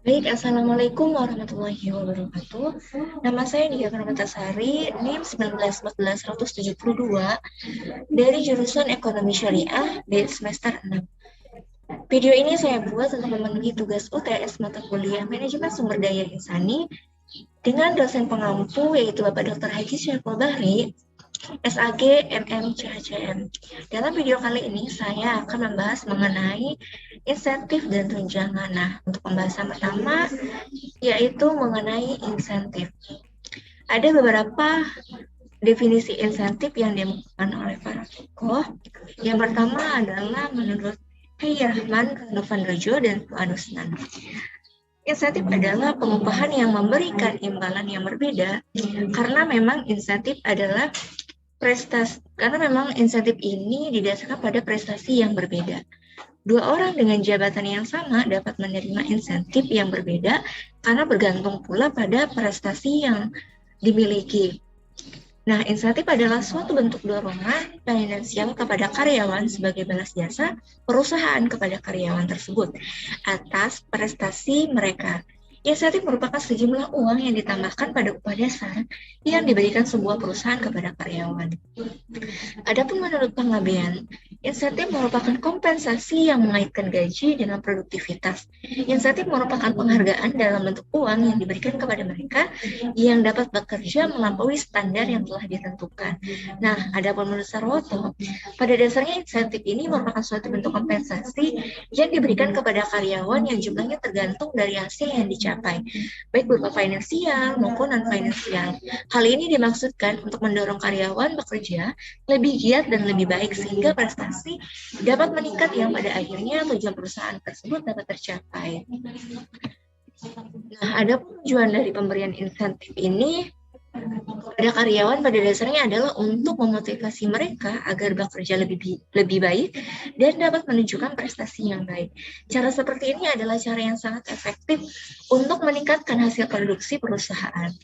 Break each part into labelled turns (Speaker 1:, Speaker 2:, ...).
Speaker 1: Baik, Assalamualaikum warahmatullahi wabarakatuh. Nama saya Nia Permatasari, NIM 1914172 dari jurusan Ekonomi Syariah di semester 6. Video ini saya buat untuk memenuhi tugas UTS mata kuliah Manajemen Sumber Daya Insani dengan dosen pengampu yaitu Bapak Dr. Haji Syaful Bahri, SAG MM CHCM. Dalam video kali ini saya akan membahas mengenai insentif dan tunjangan. Nah, untuk pembahasan pertama yaitu mengenai insentif. Ada beberapa definisi insentif yang dimuatkan oleh para tokoh. Yang pertama adalah menurut Hayy Rahman, Novan Rojo, dan Anusnan. Insentif adalah pengupahan yang memberikan imbalan yang berbeda karena memang insentif ini didasarkan pada prestasi yang berbeda. Dua orang dengan jabatan yang sama dapat menerima insentif yang berbeda karena bergantung pula pada prestasi yang dimiliki. Nah, insentif adalah suatu bentuk dorongan finansial kepada karyawan sebagai balas jasa perusahaan kepada karyawan tersebut atas prestasi mereka. Insentif merupakan sejumlah uang yang ditambahkan pada upah dasar yang diberikan sebuah perusahaan kepada karyawan. Adapun menurut Panggabean, insentif merupakan kompensasi yang mengaitkan gaji dengan produktivitas. Insentif merupakan penghargaan dalam bentuk uang yang diberikan kepada mereka yang dapat bekerja melampaui standar yang telah ditentukan. Nah, adapun menurut Sarwoto, pada dasarnya insentif ini merupakan suatu bentuk kompensasi yang diberikan kepada karyawan yang jumlahnya tergantung dari hasil yang dicapai, baik berupa finansial maupun non-finansial. Hal ini dimaksudkan untuk mendorong karyawan bekerja lebih giat dan lebih baik sehingga prestasi dapat meningkat yang pada akhirnya tujuan perusahaan tersebut dapat tercapai. Nah, ada tujuan dari pemberian insentif ini pada karyawan pada dasarnya adalah untuk memotivasi mereka agar bekerja lebih baik dan dapat menunjukkan prestasi yang baik. Cara seperti ini adalah cara yang sangat efektif untuk meningkatkan hasil produksi perusahaan.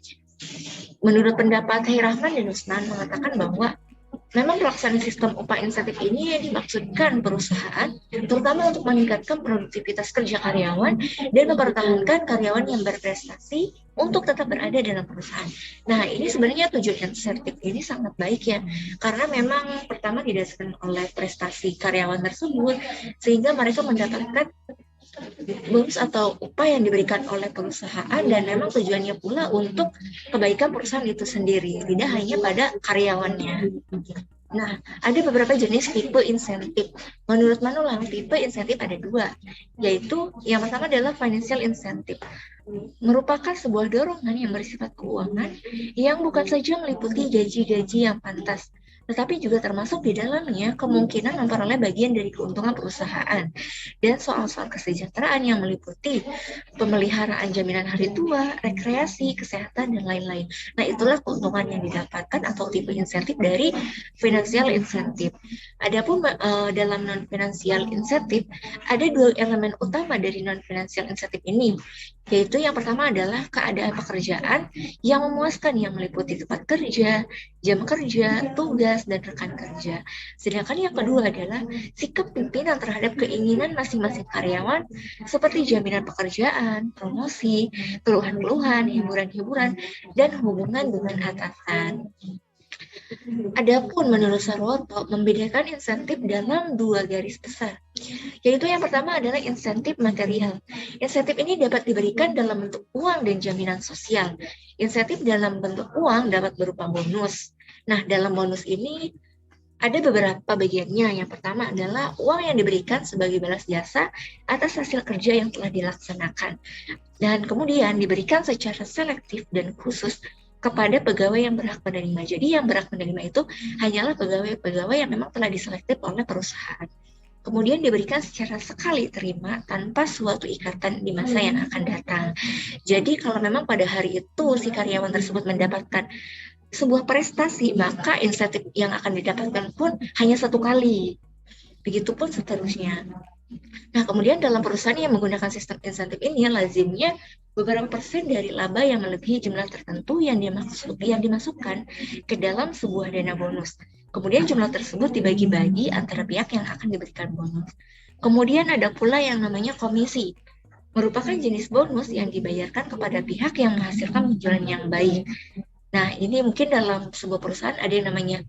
Speaker 1: Menurut pendapat Hayy Rahman dan Usnan mengatakan bahwa memang pelaksanaan sistem upah insentif ini dimaksudkan perusahaan, terutama untuk meningkatkan produktivitas kerja karyawan dan mempertahankan karyawan yang berprestasi untuk tetap berada dalam perusahaan. Nah, ini sebenarnya tujuan insentif ini sangat baik ya, karena memang pertama didasarkan oleh prestasi karyawan tersebut, sehingga mereka mendapatkan bonus atau upah yang diberikan oleh perusahaan dan memang tujuannya pula untuk kebaikan perusahaan itu sendiri, tidak hanya pada karyawannya. Nah, ada beberapa jenis tipe insentif. Menurut Manulang, tipe insentif ada dua, yaitu yang pertama adalah financial incentive. Merupakan sebuah dorongan yang bersifat keuangan yang bukan saja meliputi gaji-gaji yang pantas, tetapi juga termasuk di dalamnya kemungkinan memperoleh bagian dari keuntungan perusahaan dan soal-soal kesejahteraan yang meliputi pemeliharaan jaminan hari tua, rekreasi, kesehatan, dan lain-lain. Nah, itulah keuntungan yang didapatkan atau tipe insentif dari financial incentive. Adapun dalam non-financial incentive, ada dua elemen utama dari non-financial incentive ini, yaitu yang pertama adalah keadaan pekerjaan yang memuaskan yang meliputi tempat kerja, jam kerja, tugas, dan rekan kerja. Sedangkan yang kedua adalah sikap pimpinan terhadap keinginan masing-masing karyawan seperti jaminan pekerjaan, promosi, keluhan-keluhan, hiburan-hiburan, dan hubungan dengan atasan. Adapun menurut Sarwoto, membedakan insentif dalam dua garis besar, yaitu yang pertama adalah insentif material. Insentif ini dapat diberikan dalam bentuk uang dan jaminan sosial. Insentif dalam bentuk uang dapat berupa bonus. Nah, dalam bonus ini ada beberapa bagiannya. Yang pertama adalah uang yang diberikan sebagai balas jasa atas hasil kerja yang telah dilaksanakan. Dan kemudian diberikan secara selektif dan khusus kepada pegawai yang berhak menerima. Jadi yang berhak menerima itu hanyalah pegawai-pegawai yang memang telah diselektif oleh perusahaan. Kemudian diberikan secara sekali terima tanpa suatu ikatan di masa yang akan datang. Jadi kalau memang pada hari itu si karyawan tersebut mendapatkan sebuah prestasi, maka insentif yang akan didapatkan pun hanya satu kali. Begitupun seterusnya. Nah, kemudian dalam perusahaan yang menggunakan sistem insentif ini, lazimnya beberapa persen dari laba yang melebihi jumlah tertentu yang dimasukkan ke dalam sebuah dana bonus. Kemudian jumlah tersebut dibagi-bagi antara pihak yang akan diberikan bonus. Kemudian ada pula yang namanya komisi, merupakan jenis bonus yang dibayarkan kepada pihak yang menghasilkan penjualan yang baik. Nah, ini mungkin dalam sebuah perusahaan ada yang namanya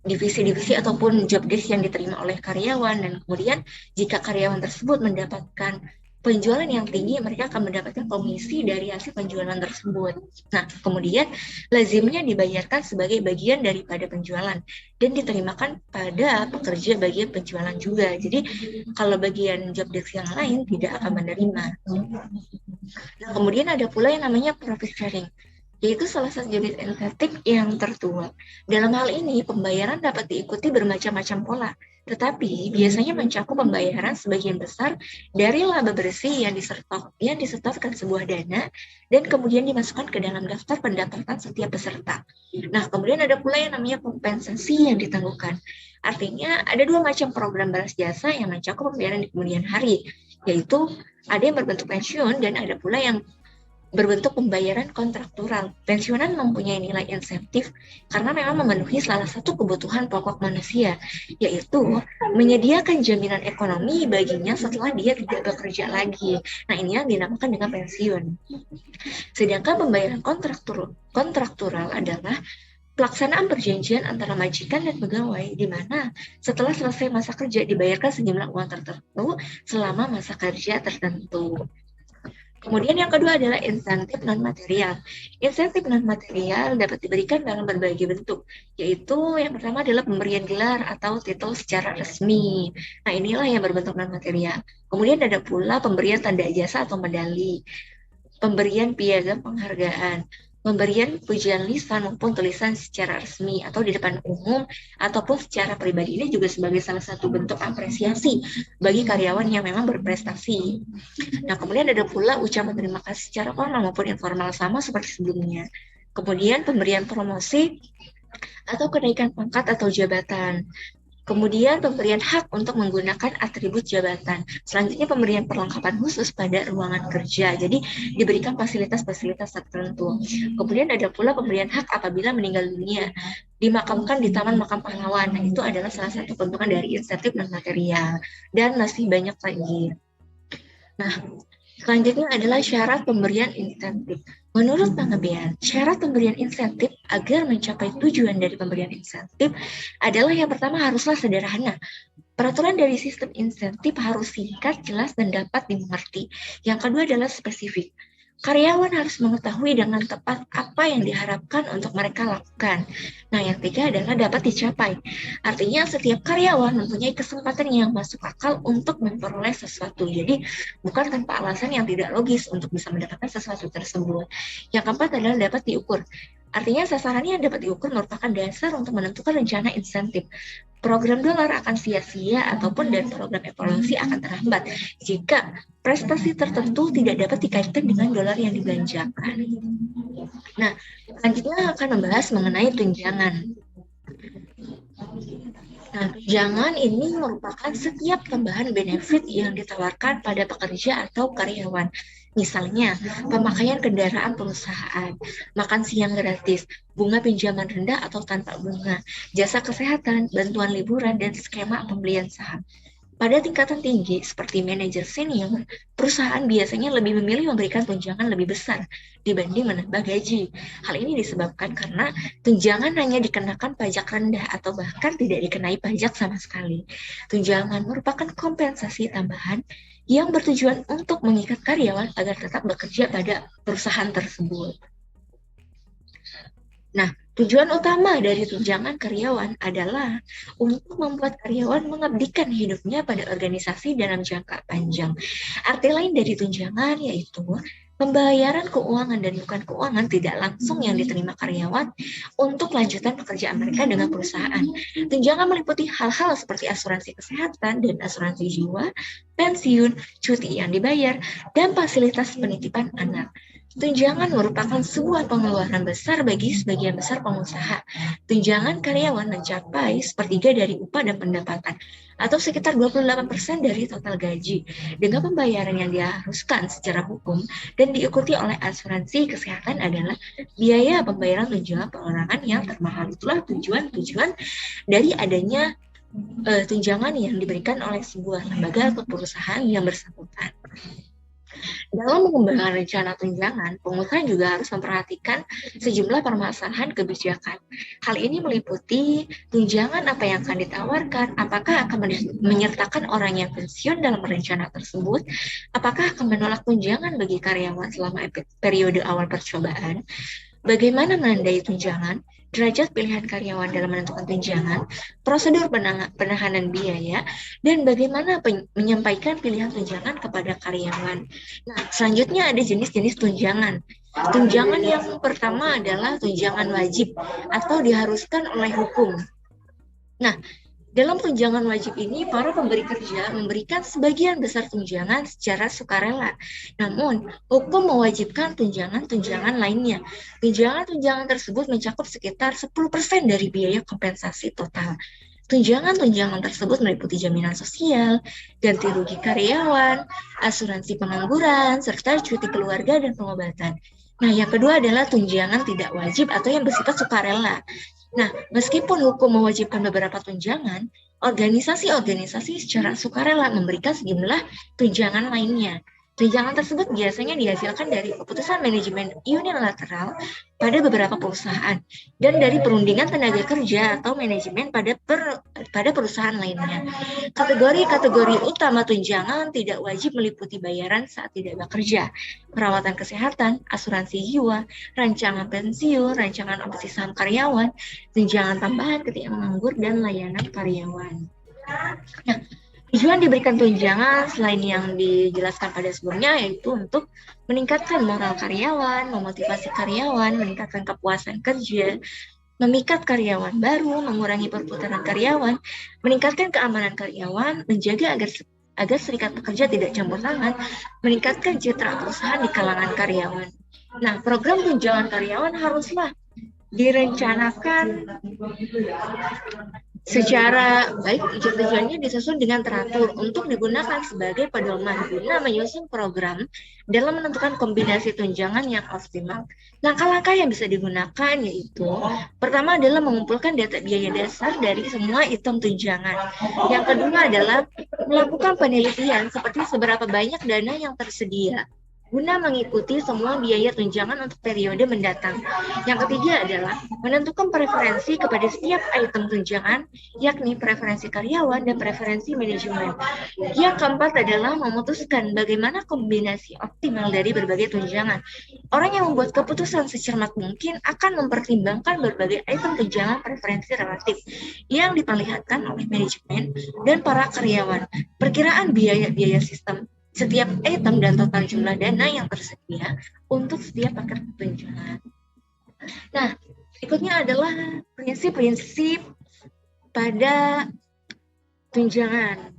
Speaker 1: divisi-divisi ataupun job desk yang diterima oleh karyawan, dan kemudian jika karyawan tersebut mendapatkan penjualan yang tinggi, mereka akan mendapatkan komisi dari hasil penjualan tersebut. Nah, kemudian lazimnya dibayarkan sebagai bagian daripada penjualan dan diterimakan pada pekerja bagian penjualan juga. Jadi kalau bagian job desk yang lain tidak akan menerima. Nah, kemudian ada pula yang namanya profit sharing, yaitu salah satu jenis insentif yang tertua. Dalam hal ini, pembayaran dapat diikuti bermacam-macam pola, tetapi biasanya mencakup pembayaran sebagian besar dari laba bersih yang disetorkan sebuah dana dan kemudian dimasukkan ke dalam daftar pendapatan setiap peserta. Nah, kemudian ada pula yang namanya kompensasi yang ditangguhkan. Artinya, ada dua macam program balas jasa yang mencakup pembayaran di kemudian hari, yaitu ada yang berbentuk pensiun dan ada pula yang berbentuk pembayaran kontraktural. Pensiunan mempunyai nilai insentif karena memang memenuhi salah satu kebutuhan pokok manusia, yaitu menyediakan jaminan ekonomi baginya setelah dia tidak bekerja lagi. Nah, ini yang dinamakan dengan pensiun. Sedangkan pembayaran kontraktural adalah pelaksanaan perjanjian antara majikan dan pegawai, di mana setelah selesai masa kerja dibayarkan sejumlah uang tertentu selama masa kerja tertentu. Kemudian yang kedua adalah insentif non-material. Insentif non-material dapat diberikan dalam berbagai bentuk, yaitu yang pertama adalah pemberian gelar atau titel secara resmi. Nah, inilah yang berbentuk non-material. Kemudian ada pula pemberian tanda jasa atau medali, pemberian piagam penghargaan, pemberian pujian lisan maupun tulisan secara resmi atau di depan umum ataupun secara pribadi. Ini juga sebagai salah satu bentuk apresiasi bagi karyawan yang memang berprestasi. Nah, kemudian ada pula ucapan terima kasih secara formal maupun informal sama seperti sebelumnya. Kemudian pemberian promosi atau kenaikan pangkat atau jabatan. Kemudian pemberian hak untuk menggunakan atribut jabatan. Selanjutnya pemberian perlengkapan khusus pada ruangan kerja. Jadi diberikan fasilitas-fasilitas tertentu. Kemudian ada pula pemberian hak apabila meninggal dunia, dimakamkan di Taman Makam Pahlawan. Nah, itu adalah salah satu bentukan dari insentif non material. Dan masih banyak lagi. Nah, selanjutnya adalah syarat pemberian insentif. Menurut pengabean, syarat pemberian insentif agar mencapai tujuan dari pemberian insentif adalah yang pertama haruslah sederhana. Peraturan dari sistem insentif harus singkat, jelas, dan dapat dimengerti. Yang kedua adalah spesifik. Karyawan harus mengetahui dengan tepat apa yang diharapkan untuk mereka lakukan. Nah, yang ketiga adalah dapat dicapai. Artinya setiap karyawan mempunyai kesempatan yang masuk akal untuk memperoleh sesuatu. Jadi bukan tanpa alasan yang tidak logis untuk bisa mendapatkan sesuatu tersebut. Yang keempat adalah dapat diukur. Artinya sasarannya yang dapat diukur merupakan dasar untuk menentukan rencana insentif. Program dolar akan sia-sia ataupun dan program evaluasi akan terhambat jika prestasi tertentu tidak dapat dikaitkan dengan dolar yang dibelanjakan. Nah, selanjutnya akan membahas mengenai tunjangan. Nah, tunjangan ini merupakan setiap tambahan benefit yang ditawarkan pada pekerja atau karyawan. Misalnya, pemakaian kendaraan perusahaan, makan siang gratis, bunga pinjaman rendah atau tanpa bunga, jasa kesehatan, bantuan liburan, dan skema pembelian saham. Pada tingkatan tinggi, seperti manajer senior, perusahaan biasanya lebih memilih memberikan tunjangan lebih besar dibanding menambah gaji. Hal ini disebabkan karena tunjangan hanya dikenakan pajak rendah atau bahkan tidak dikenai pajak sama sekali. Tunjangan merupakan kompensasi tambahan yang bertujuan untuk mengikat karyawan agar tetap bekerja pada perusahaan tersebut. Nah, tujuan utama dari tunjangan karyawan adalah untuk membuat karyawan mengabdikan hidupnya pada organisasi dalam jangka panjang. Arti lain dari tunjangan yaitu pembayaran keuangan dan bukan keuangan tidak langsung yang diterima karyawan untuk lanjutan pekerjaan mereka dengan perusahaan. Tunjangan meliputi hal-hal seperti asuransi kesehatan dan asuransi jiwa, pensiun, cuti yang dibayar, dan fasilitas penitipan anak. Tunjangan merupakan sebuah pengeluaran besar bagi sebagian besar pengusaha. Tunjangan karyawan mencapai sepertiga dari upah dan pendapatan, atau sekitar 28% dari total gaji, dengan pembayaran yang diharuskan secara hukum dan diikuti oleh asuransi kesehatan adalah biaya pembayaran tunjangan perorangan yang termahal. Itulah tujuan-tujuan dari adanya tunjangan yang diberikan oleh sebuah lembaga atau perusahaan yang bersangkutan. Dalam mengembangkan rencana tunjangan, pengusaha juga harus memperhatikan sejumlah permasalahan kebijakan. Hal ini meliputi tunjangan apa yang akan ditawarkan, apakah akan menyertakan orang yang pensiun dalam rencana tersebut, apakah akan menolak tunjangan bagi karyawan selama periode awal percobaan, bagaimana menandai tunjangan, derajat pilihan karyawan dalam menentukan tunjangan, prosedur penahanan biaya, dan bagaimana menyampaikan pilihan tunjangan kepada karyawan. Nah, selanjutnya ada jenis-jenis tunjangan. Tunjangan yang pertama adalah tunjangan wajib atau diharuskan oleh hukum. Nah, dalam tunjangan wajib ini, para pemberi kerja memberikan sebagian besar tunjangan secara sukarela. Namun, hukum mewajibkan tunjangan-tunjangan lainnya. Tunjangan-tunjangan tersebut mencakup sekitar 10% dari biaya kompensasi total. Tunjangan-tunjangan tersebut meliputi jaminan sosial, ganti rugi karyawan, asuransi pengangguran, serta cuti keluarga dan pengobatan. Nah, yang kedua adalah tunjangan tidak wajib atau yang bersifat sukarela. Nah, meskipun hukum mewajibkan beberapa tunjangan, organisasi-organisasi secara sukarela memberikan sejumlah tunjangan lainnya. Tunjangan tersebut biasanya dihasilkan dari keputusan manajemen unilateral pada beberapa perusahaan dan dari perundingan tenaga kerja atau manajemen pada perusahaan lainnya. Kategori-kategori utama tunjangan tidak wajib meliputi bayaran saat tidak bekerja, perawatan kesehatan, asuransi jiwa, rancangan pensiun, rancangan opsi saham karyawan, tunjangan tambahan ketika menganggur, dan layanan karyawan. Nah, tujuan diberikan tunjangan selain yang dijelaskan pada sebelumnya, yaitu untuk meningkatkan moral karyawan, memotivasi karyawan, meningkatkan kepuasan kerja, memikat karyawan baru, mengurangi perputaran karyawan, meningkatkan keamanan karyawan, menjaga agar serikat pekerja tidak campur tangan, meningkatkan citra perusahaan di kalangan karyawan. Nah, program tunjangan karyawan haruslah direncanakan secara baik. Tujuannya disusun dengan teratur untuk digunakan sebagai pedoman guna menyusun program dalam menentukan kombinasi tunjangan yang optimal. Langkah-langkah yang bisa digunakan yaitu pertama adalah mengumpulkan data biaya dasar dari semua item tunjangan. Yang kedua adalah melakukan penelitian seperti seberapa banyak dana yang tersedia guna mengikuti semua biaya tunjangan untuk periode mendatang. Yang ketiga adalah menentukan preferensi kepada setiap item tunjangan, yakni preferensi karyawan dan preferensi manajemen. Yang keempat adalah memutuskan bagaimana kombinasi optimal dari berbagai tunjangan. Orang yang membuat keputusan secermat mungkin akan mempertimbangkan berbagai item tunjangan preferensi relatif yang diperlihatkan oleh manajemen dan para karyawan. Perkiraan biaya-biaya sistem setiap item dan total jumlah dana yang tersedia untuk setiap paket tunjangan. Nah, berikutnya adalah prinsip-prinsip pada tunjangan.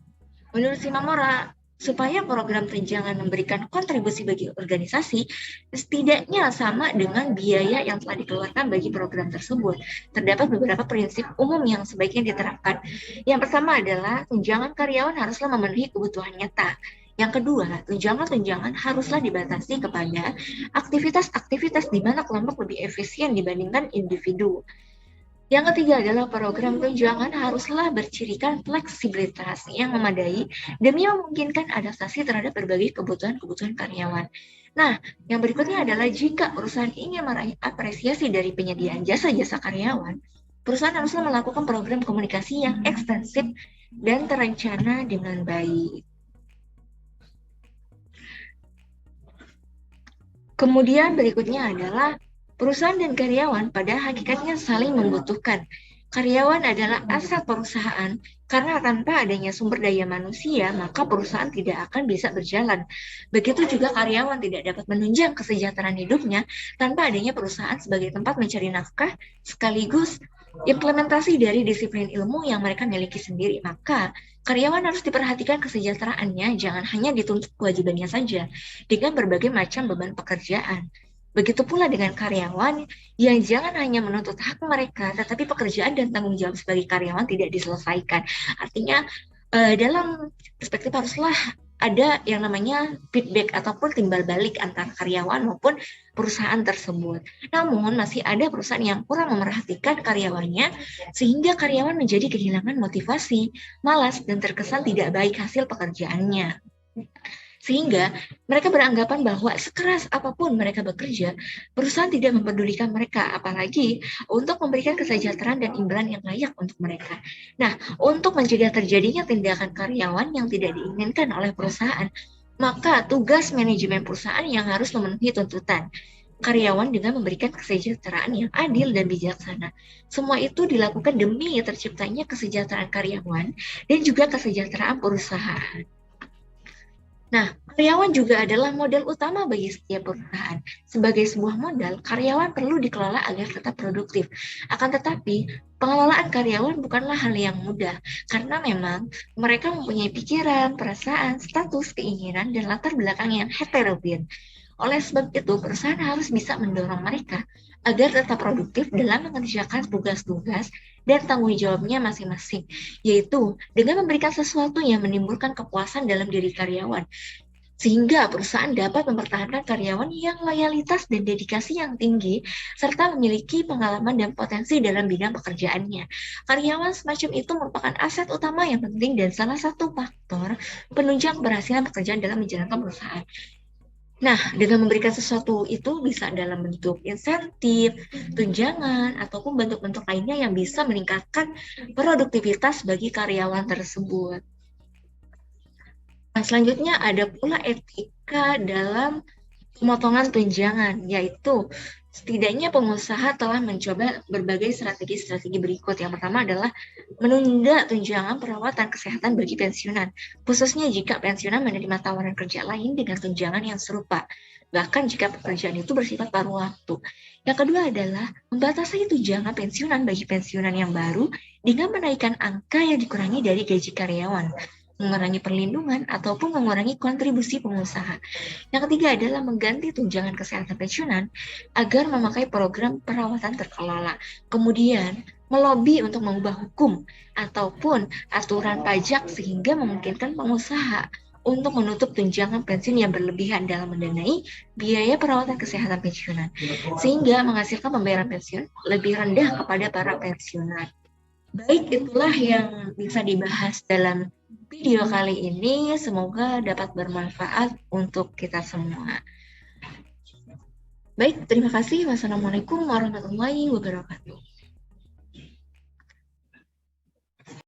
Speaker 1: Menurut Shimamura, supaya program tunjangan memberikan kontribusi bagi organisasi, setidaknya sama dengan biaya yang telah dikeluarkan bagi program tersebut. Terdapat beberapa prinsip umum yang sebaiknya diterapkan. Yang pertama adalah tunjangan karyawan haruslah memenuhi kebutuhan nyata. Yang kedua, tunjangan-tunjangan haruslah dibatasi kepada aktivitas-aktivitas di mana kelompok lebih efisien dibandingkan individu. Yang ketiga adalah program tunjangan haruslah bercirikan fleksibilitas yang memadai demi memungkinkan adaptasi terhadap berbagai kebutuhan-kebutuhan karyawan. Nah, yang berikutnya adalah jika perusahaan ingin meraih apresiasi dari penyediaan jasa-jasa karyawan, perusahaan haruslah melakukan program komunikasi yang ekstensif dan terencana dengan baik. Kemudian berikutnya adalah perusahaan dan karyawan pada hakikatnya saling membutuhkan. Karyawan adalah aset perusahaan karena tanpa adanya sumber daya manusia, maka perusahaan tidak akan bisa berjalan. Begitu juga karyawan tidak dapat menunjang kesejahteraan hidupnya tanpa adanya perusahaan sebagai tempat mencari nafkah sekaligus implementasi dari disiplin ilmu yang mereka miliki sendiri. Maka karyawan harus diperhatikan kesejahteraannya, jangan hanya dituntut kewajibannya saja dengan berbagai macam beban pekerjaan. Begitu pula dengan karyawan yang jangan hanya menuntut hak mereka, tetapi pekerjaan dan tanggung jawab sebagai karyawan tidak diselesaikan. Artinya dalam perspektif haruslah ada yang namanya feedback ataupun timbal balik antara karyawan maupun perusahaan tersebut. Namun masih ada perusahaan yang kurang memerhatikan karyawannya sehingga karyawan menjadi kehilangan motivasi, malas, dan terkesan tidak baik hasil pekerjaannya. Sehingga mereka beranggapan bahwa sekeras apapun mereka bekerja, perusahaan tidak mempedulikan mereka, apalagi untuk memberikan kesejahteraan dan imbalan yang layak untuk mereka. Nah, untuk mencegah terjadinya tindakan karyawan yang tidak diinginkan oleh perusahaan, maka tugas manajemen perusahaan yang harus memenuhi tuntutan karyawan dengan memberikan kesejahteraan yang adil dan bijaksana. Semua itu dilakukan demi terciptanya kesejahteraan karyawan dan juga kesejahteraan perusahaan. Nah, karyawan juga adalah modal utama bagi setiap perusahaan. Sebagai sebuah modal, karyawan perlu dikelola agar tetap produktif. Akan tetapi, pengelolaan karyawan bukanlah hal yang mudah, karena memang mereka mempunyai pikiran, perasaan, status, keinginan, dan latar belakang yang heterogen. Oleh sebab itu, perusahaan harus bisa mendorong mereka agar tetap produktif dalam mengerjakan tugas-tugas dan tanggung jawabnya masing-masing, yaitu dengan memberikan sesuatu yang menimbulkan kepuasan dalam diri karyawan, sehingga perusahaan dapat mempertahankan karyawan yang loyalitas dan dedikasi yang tinggi, serta memiliki pengalaman dan potensi dalam bidang pekerjaannya. Karyawan semacam itu merupakan aset utama yang penting dan salah satu faktor penunjang keberhasilan pekerjaan dalam menjalankan perusahaan. Nah, dengan memberikan sesuatu itu bisa dalam bentuk insentif, tunjangan, ataupun bentuk-bentuk lainnya yang bisa meningkatkan produktivitas bagi karyawan tersebut. Nah, selanjutnya ada pula etika dalam pemotongan tunjangan, yaitu setidaknya pengusaha telah mencoba berbagai strategi-strategi berikut. Yang pertama adalah menunda tunjangan perawatan kesehatan bagi pensiunan, khususnya jika pensiunan menerima tawaran kerja lain dengan tunjangan yang serupa, bahkan jika pekerjaan itu bersifat paruh waktu. Yang kedua adalah membatasi tunjangan pensiunan bagi pensiunan yang baru dengan menaikkan angka yang dikurangi dari gaji karyawan, mengurangi perlindungan, ataupun mengurangi kontribusi pengusaha. Yang ketiga adalah mengganti tunjangan kesehatan pensiunan agar memakai program perawatan terkelola. Kemudian, melobi untuk mengubah hukum ataupun aturan pajak sehingga memungkinkan pengusaha untuk menutup tunjangan pensiun yang berlebihan dalam mendanai biaya perawatan kesehatan pensiunan, sehingga menghasilkan pembayaran pensiun lebih rendah kepada para pensiunan. Baik, itulah yang bisa dibahas dalam video kali ini. Semoga dapat bermanfaat untuk kita semua. Baik, terima kasih. Wassalamualaikum warahmatullahi wabarakatuh.